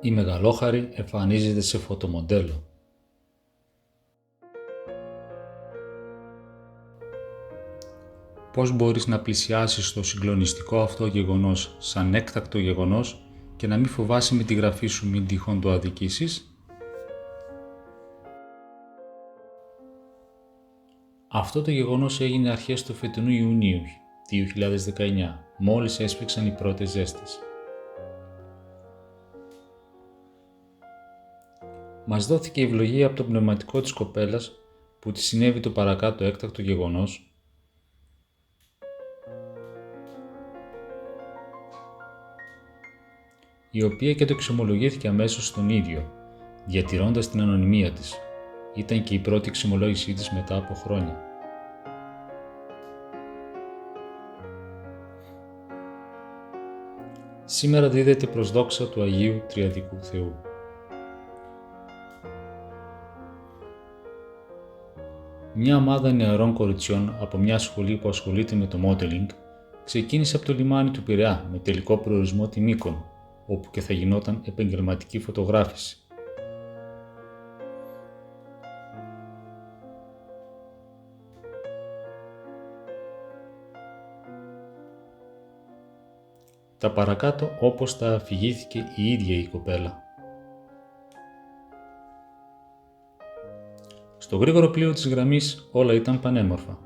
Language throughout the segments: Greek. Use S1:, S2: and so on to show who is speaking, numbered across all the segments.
S1: Η μεγαλόχαρη εμφανίζεται σε φωτομοντέλο. Πώς μπορείς να πλησιάσεις το συγκλονιστικό αυτό γεγονός σαν έκτακτο γεγονός και να μην φοβάσαι με τη γραφή σου μην τυχόν το αδικήσεις? Αυτό το γεγονός έγινε αρχές του φετινού Ιουνίου 2019, μόλις έσφιξαν οι πρώτες ζέστες. Μας δόθηκε η ευλογία από το πνευματικό της κοπέλας που της συνέβη το παρακάτω έκτακτο γεγονός, η οποία και το εξομολογήθηκε αμέσως στον ίδιο, διατηρώντας την ανωνυμία της. Ήταν και η πρώτη εξομολόγησή της μετά από χρόνια. Σήμερα δίδεται προς δόξα του Αγίου Τριαδικού Θεού. Μια ομάδα νεαρών κοριτσιών από μια σχολή που ασχολείται με το modeling ξεκίνησε από το λιμάνι του Πειραιά με τελικό προορισμό τη Μύκονο, όπου και θα γινόταν επαγγελματική φωτογράφηση. Τα παρακάτω όπως τα αφηγήθηκε η ίδια η κοπέλα. Στο γρήγορο πλοίο της γραμμής όλα ήταν πανέμορφα.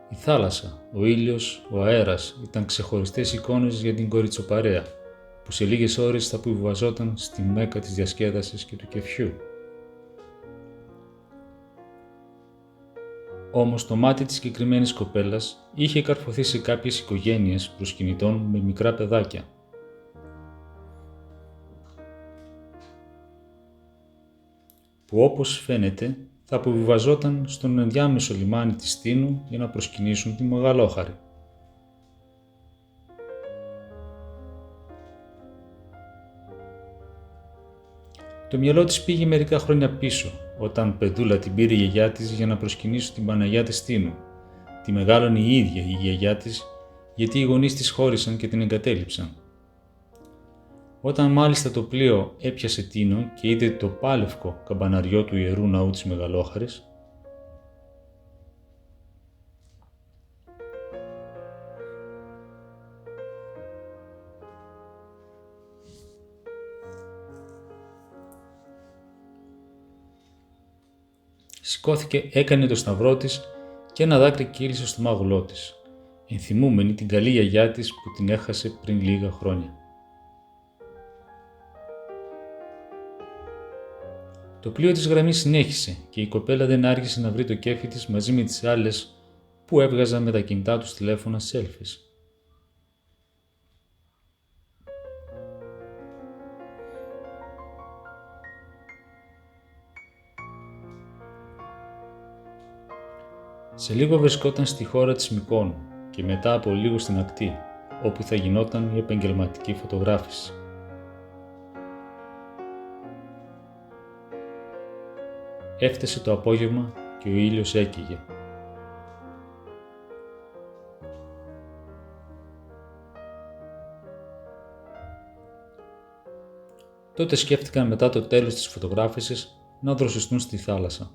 S1: Η θάλασσα, ο ήλιος, ο αέρας ήταν ξεχωριστές εικόνες για την κοριτσοπαρέα, που σε λίγες ώρες θα αποβιβαζόταν στη μέκα της διασκέδασης και του κεφιού. Όμως το μάτι της συγκεκριμένης κοπέλας είχε καρφωθεί σε κάποιες οικογένειες προσκυνητών με μικρά παιδάκια. Που όπως φαίνεται θα αποβιβαζόταν στον ενδιάμεσο λιμάνι της Στήνου για να προσκυνήσουν τη μεγαλόχαρη. Το μυαλό της πήγε μερικά χρόνια πίσω, όταν παιδούλα την πήρε η γιαγιά της για να προσκυνήσουν την Παναγιά της Στήνου. Τη μεγάλωνε η ίδια η γιαγιά της, γιατί οι γονείς της χώρισαν και την εγκατέλειψαν. Όταν μάλιστα το πλοίο έπιασε Τίνο και είδε το πάλευκο καμπαναριό του Ιερού Ναού της Μεγαλόχαρης, σηκώθηκε, έκανε το σταυρό της και ένα δάκρυ κύλησε στο μάγουλό της, ενθυμούμενη την καλή γιαγιά της που την έχασε πριν λίγα χρόνια. Το πλοίο της γραμμής συνέχισε και η κοπέλα δεν άργησε να βρει το κέφι της μαζί με τις άλλες που έβγαζαν με τα κινητά τους τηλέφωνα selfies. Σε λίγο βρισκόταν στη χώρα της Μυκόνου και μετά από λίγο στην ακτή, όπου θα γινόταν η επαγγελματική φωτογράφηση. Έφτασε το απόγευμα και ο ήλιος έκαιγε. Τότε σκέφτηκαν μετά το τέλος της φωτογράφησης να δροσιστούν στη θάλασσα.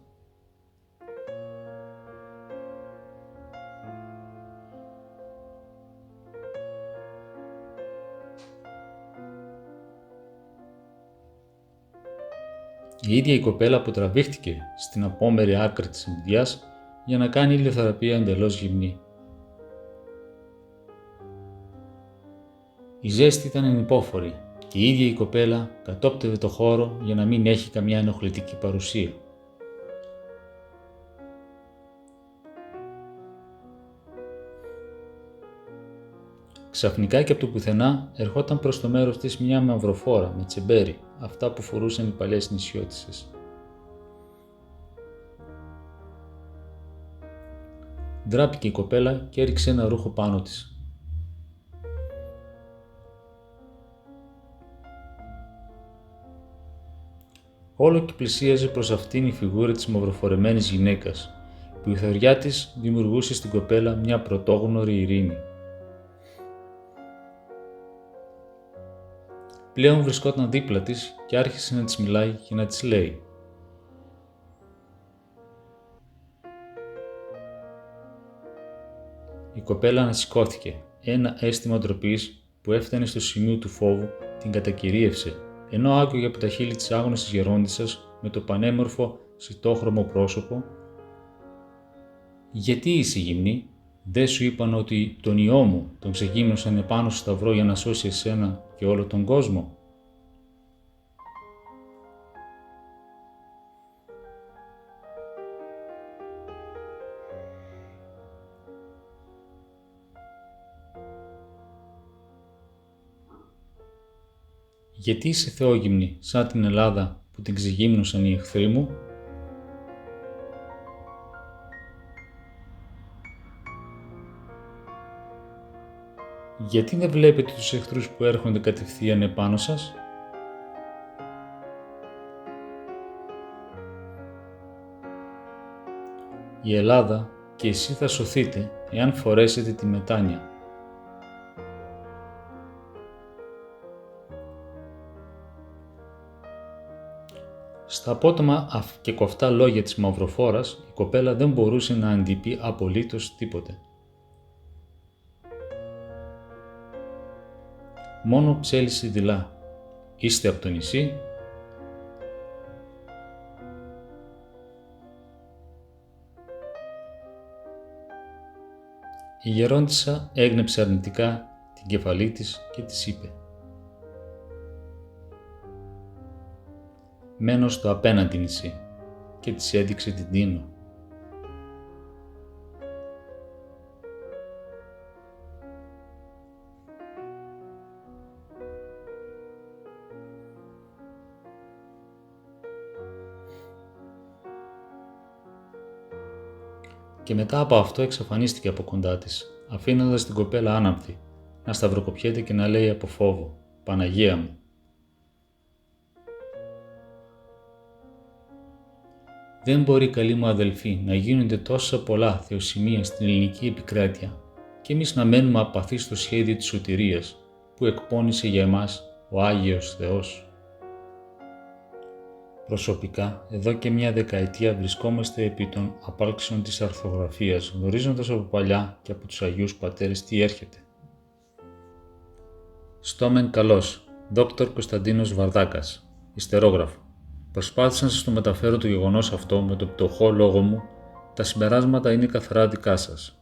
S1: Η ίδια η κοπέλα που τραβήχτηκε στην απόμερη άκρη της Ινδιάς για να κάνει ηλιοθεραπεία εντελώς γυμνή. Η ζέστη ήταν ενυπόφορη και η ίδια η κοπέλα κατόπτευε το χώρο για να μην έχει καμιά ενοχλητική παρουσία. Ξαφνικά και από το πουθενά ερχόταν προς το μέρος της μια μαυροφόρα με τσεμπέρι, αυτά που φορούσαν οι παλιές νησιώτισσες. Ντράπηκε η κοπέλα και έριξε ένα ρούχο πάνω της. Όλο και πλησίαζε προς αυτήν η φιγούρα της μαυροφορεμένης γυναίκας, που η θωριά της δημιουργούσε στην κοπέλα μια πρωτόγνωρη ειρήνη. Πλέον βρισκόταν δίπλα της και άρχισε να της μιλάει και να της λέει: Η κοπέλα ανασηκώθηκε. Ένα αίσθημα ντροπής που έφτανε στο σημείο του φόβου την κατακυρίευσε, ενώ άκουγε από τα χείλη της άγνωστης γερόντισσας με το πανέμορφο σιτόχρωμο πρόσωπο: «Γιατί είσαι γυμνή? Δεν σου είπαν ότι τον ιό μου τον ξεγύμνωσαν επάνω στο σταυρό για να σώσει εσένα και όλο τον κόσμο?» «Γιατί είσαι θεόγυμνη σαν την Ελλάδα που την ξεγύμνωσαν οι εχθροί μου?» «Γιατί δεν βλέπετε τους εχθρούς που έρχονται κατευθείαν επάνω σας?» «Η Ελλάδα και εσύ θα σωθείτε εάν φορέσετε τη μετάνοια». Στα απότομα και κοφτά λόγια της μαυροφόρας, η κοπέλα δεν μπορούσε να αντιπεί απολύτως τίποτε. Μόνο ψέλισε δειλά: «Είστε από το νησί?» Η γερόντισσα έγνεψε αρνητικά την κεφαλή της και της είπε: «Μένω στο απέναντι νησί», και της έδειξε την Τίνο. Και μετά από αυτό εξαφανίστηκε από κοντά της, αφήνοντας την κοπέλα άναυδη, να σταυροκοπιέται και να λέει από φόβο: «Παναγία μου». Δεν μπορεί, καλή μου αδελφή, να γίνονται τόσα πολλά θεοσημεία στην ελληνική επικράτεια και εμείς να μένουμε απαθείς στο σχέδιο της σωτηρίας που εκπώνησε για εμάς ο Άγιος Θεός. Προσωπικά, εδώ και μια δεκαετία βρισκόμαστε επί των απάλξεων της αρθογραφίας, γνωρίζοντας από παλιά και από τους Αγίους Πατέρες τι έρχεται. Στόμεν καλός, Δόκτωρ Κωνσταντίνος Βαρδάκας, ιστερόγραφο. Προσπάθησα να σας το μεταφέρω το γεγονός αυτό με το πτωχό λόγο μου, τα συμπεράσματα είναι καθαρά δικά σας.